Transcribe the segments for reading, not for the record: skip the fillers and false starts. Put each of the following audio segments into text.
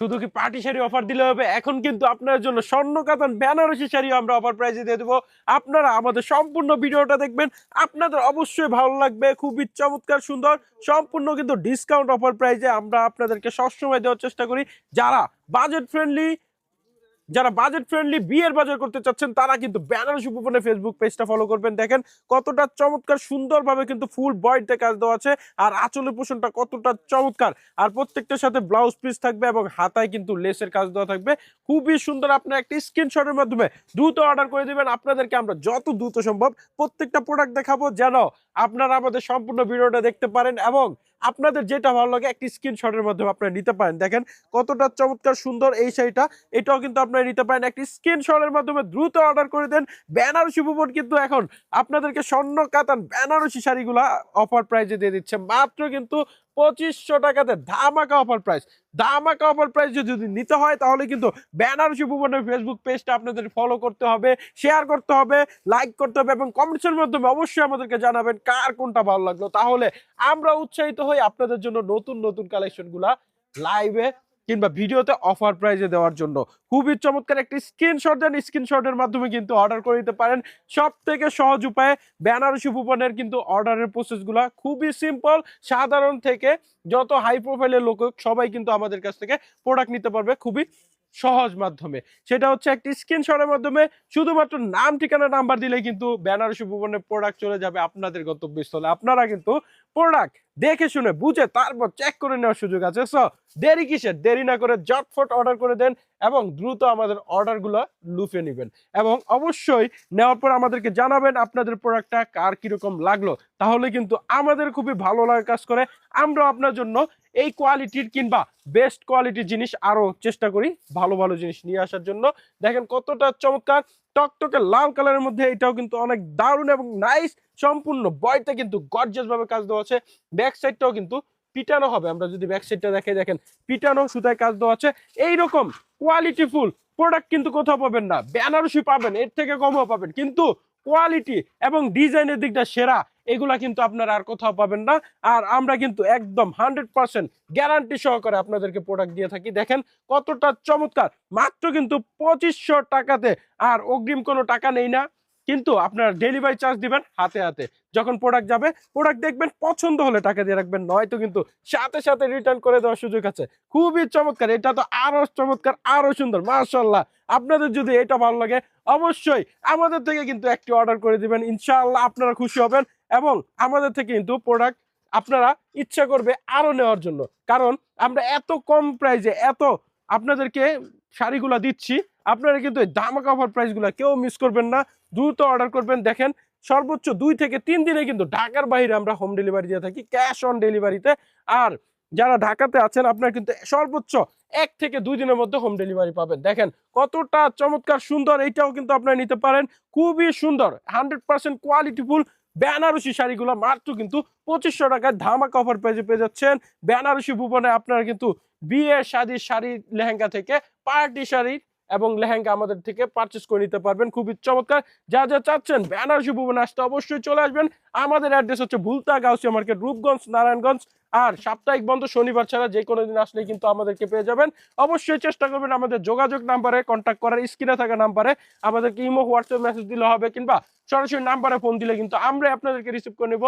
শুধু কি party sari offer দিলে হবে? এখন কিন্তু আপনার জন্য স্বর্ণ কাতান বেনারসি শাড়ি আমরা অফার প্রাইসে দিয়ে দেবো। আপনারা আমাদের সম্পূর্ণ ভিডিওটা দেখবেন, আপনাদের অবশ্যই ভালো লাগবে। খুবই চমৎকার সুন্দর, সম্পূর্ণ কিন্তু ডিসকাউন্ট অফার প্রাইসে আমরা আপনাদেরকে সবসময় দেওয়ার চেষ্টা করি। যারা বাজেট ফ্রেন্ডলি বিয়ের বাজার করতে চাচ্ছেন তারা কিন্তু বেনারসি উপবনের ফেসবুক পেজটা ফলো করবেন। দেখেন কতটা চমৎকার সুন্দরভাবে কিন্তু ফুল বডিতে কাজ দেওয়া আছে, আর আঁচলের পোষণটা কতটা চমৎকার, আর প্রত্যেকটার সাথে ব্লাউজ পিস থাকবে এবং হাতায় কিন্তু লেসের কাজ দেওয়া থাকবে। খুবই সুন্দর। আপনার একটা স্ক্রিনশটের মাধ্যমে দ্রুত অর্ডার করে দিবেন। আপনাদেরকে আমরা যত দ্রুত সম্ভব প্রত্যেকটা প্রোডাক্ট দেখাবো, যেন আপনারা আমাদের সম্পূর্ণ ভিডিওটা দেখতে পারেন এবং আপনাদের যেটা ভালো লাগে একটি স্ক্রিনশটের মাধ্যমে আপনারা নিতে পারেন। দেখেন কতটা চমৎকার সুন্দর এই শাড়িটা, এটাও কিন্তু আপনারা নিতে পারেন একটি স্ক্রিনশটের মাধ্যমে। দ্রুত অর্ডার করে দেন। বেনারসি উপবন কিন্তু এখন আপনাদেরকে স্বর্ণ কাতান বেনারসি শাড়িগুলা অফার প্রাইসে দিয়ে দিচ্ছে মাত্র কিন্তু 2500 টাকাতে। ধামাকা অফার প্রাইস, ধামাকা অফার প্রাইস। যদি নিতে হয় তাহলে কিন্তু বেনারসি উপবনের ফেসবুক পেজটা আপনাদের ফলো করতে হবে, শেয়ার করতে হবে, লাইক করতে হবে এবং কমেন্টসের মাধ্যমে অবশ্যই আমাদেরকে জানাবেন কার কোনটা ভালো লাগলো। তাহলে আমরা উৎসাহিত হই আপনাদের জন্য নতুন নতুন কালেকশনগুলা লাইভে কিংবা ভিডিওতে অফার প্রাইজে দেওয়ার জন্য। খুবই চমৎকার একটি স্ক্রিনশট দেন, স্ক্রিনশটের মাধ্যমে কিন্তু অর্ডার করে দিতে পারেন। সব থেকে সহজ উপায়ে বেনারসি উপবনের কিন্তু অর্ডারের প্রসেসগুলা খুবই সিম্পল। সাধারণ থেকে যত হাই প্রোফাইলের লোক সবাই কিন্তু আমাদের কাছ থেকে প্রোডাক্ট নিতে পারবে খুবই সহজ মাধ্যমে। সেটা হচ্ছে একটি স্ক্রিনশটের মাধ্যমে শুধুমাত্র নাম, ঠিকানা, নাম্বার দিলেই কিন্তু বেনারসি উপবনের প্রোডাক্ট চলে যাবে আপনাদের গন্তব্যস্থলে। আপনারা কিন্তু প্রোডাক্ট দেখে শুনে বুঝে তারপর চেক করে নেওয়ার সুযোগ আছে। সো দেরি কিসের, দেরি না করে ঝটফট অর্ডার করে দেন এবং দ্রুত আমাদের অর্ডারগুলো লুফে নেবেন এবং অবশ্যই নেওয়ার পর আমাদেরকে জানাবেন আপনাদের প্রোডাক্টটা কার কিরকম লাগলো। তাহলে কিন্তু আমাদের খুবই ভালো লাগা কাজ করে। আমরা আপনার জন্য এই কোয়ালিটির কিংবা বেস্ট কোয়ালিটির জিনিস আরো চেষ্টা করি ভালো ভালো জিনিস নিয়ে আসার জন্য। দেখেন কতটা চমৎকার টকটকে লাল কালারের মধ্যে, এটাও কিন্তু অনেক দারুণ এবং নাইস। সম্পূর্ণ বডিতে কিন্তু গর্জিয়াস ভাবে কাজ দেওয়া আছে। ব্যাক সাইডটাও কিন্তু পিটানো হবে। আমরা যদি ব্যাক সাইডটা দেখে, দেখেন পিটানো সুতায় কাজ দেওয়া আছে। এইরকম কোয়ালিটিফুল প্রোডাক্ট কিন্তু কোথাও পাবেন না। বেনারসি পাবেন, এর থেকে কমও পাবেন, কিন্তু কোয়ালিটি এবং ডিজাইনের দিকটা সেরা, এগুলা কিন্তু আপনারা আর কোথাও পাবেন না। আর আমরা কিন্তু একদম 100% গ্যারান্টি সহকারে আপনাদেরকে প্রোডাক্ট দিয়ে থাকি। দেখেন কতটা চমৎকার, মাত্র কিন্তু 2500 টাকাতে। আর অগ্রিম কোনো টাকা নেই না, কিন্তু আপনারা ডেলিভারি চার্জ দিবেন হাতে হাতে। যখন প্রোডাক্ট যাবে, প্রোডাক্ট দেখবেন, পছন্দ হলে টাকা দিয়ে রাখবেন, নয়তো কিন্তু সাথে সাথে রিটার্ন করে দেওয়ার সুযোগ আছে। খুবই চমৎকার, এটা তো আরো চমৎকার, আরো সুন্দর, মাশাআল্লাহ। আপনাদের যদি এটা ভালো লাগে অবশ্যই আমাদের থেকে কিন্তু একটি অর্ডার করে দিবেন, ইনশাআল্লাহ আপনারা খুশি হবেন এবং আমাদের থেকে কিন্তু প্রোডাক্ট আপনারা ইচ্ছা করবে আরো নেওয়ার জন্য। কারণ আমরা এত কম প্রাইসে এত আপনাদেরকে শাড়িগুলা দিচ্ছি, আপনারা কিন্তু এই ধামাকা অফার প্রাইসগুলো কেউ মিস করবেন না। দ্রুত অর্ডার করবেন। দেখেন সর্বোচ্চ 2 থেকে 3 দিনে কিন্তু ঢাকার বাইরে আমরা হোম ডেলিভারি দিয়ে থাকি, ক্যাশ অন ডেলিভারিতে। আর যারা ঢাকাতে আছেন আপনারা কিন্তু সর্বোচ্চ 1 থেকে 2 দিনের মধ্যে হোম ডেলিভারি পাবেন। দেখেন কতটা চমৎকার সুন্দর, এইটাও কিন্তু আপনারা নিতে পারেন। খুবই সুন্দর 100% কোয়ালিটিফুল বেনারসি শাড়িগুলো মাত্র কিন্তু 2500 টাকায় ধামাকা অফার পেয়ে যাচ্ছেন। বেনারসি ভুবনে আপনারা কিন্তু বিয়ে শাদীর শাড়ি লেহেঙ্গা থেকে পার্টি শাড়ি এবং লেহেঙ্গা আমাদের থেকে পারচেজ করে নিতে পারবেন। খুবই চমৎকার। যা যা চাচ্ছেন বেনারসি ভুবনে আসতে অবশ্যই চলে আসবেন। আমাদের অ্যাড্রেস হচ্ছে ভুলতা গাউসিয়া মার্কেট, রূপগঞ্জ, নারায়ণগঞ্জ। আর সাপ্তাহিক বন্ধ শনিবার ছাড়া যে কোনো দিন আসলে কিন্তু আমাদেরকে পেয়ে যাবেন। অবশ্যই চেষ্টা করবেন আমাদের যোগাযোগ নাম্বারে কন্ট্যাক্ট করার, স্ক্রিনে থাকা নাম্বারে আমাদেরকে ইমো, হোয়াটসঅ্যাপ মেসেজ দিলে হবে, কিংবা সরাসরি নাম্বারে ফোন দিলে কিন্তু আমরা আপনাদেরকে রিসিভ করে নেব।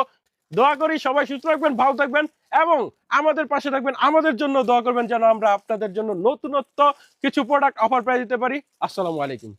দোয়া করি সবাই সুস্থ থাকবেন, ভালো থাকবেন এবং আমাদের পাশে থাকবেন। আমাদের জন্য দোয়া করবেন যেন আমরা আপনাদের জন্য নতুনত্ব কিছু প্রোডাক্ট অফার প্রাইস দিতে পারি। আসসালামু আলাইকুম।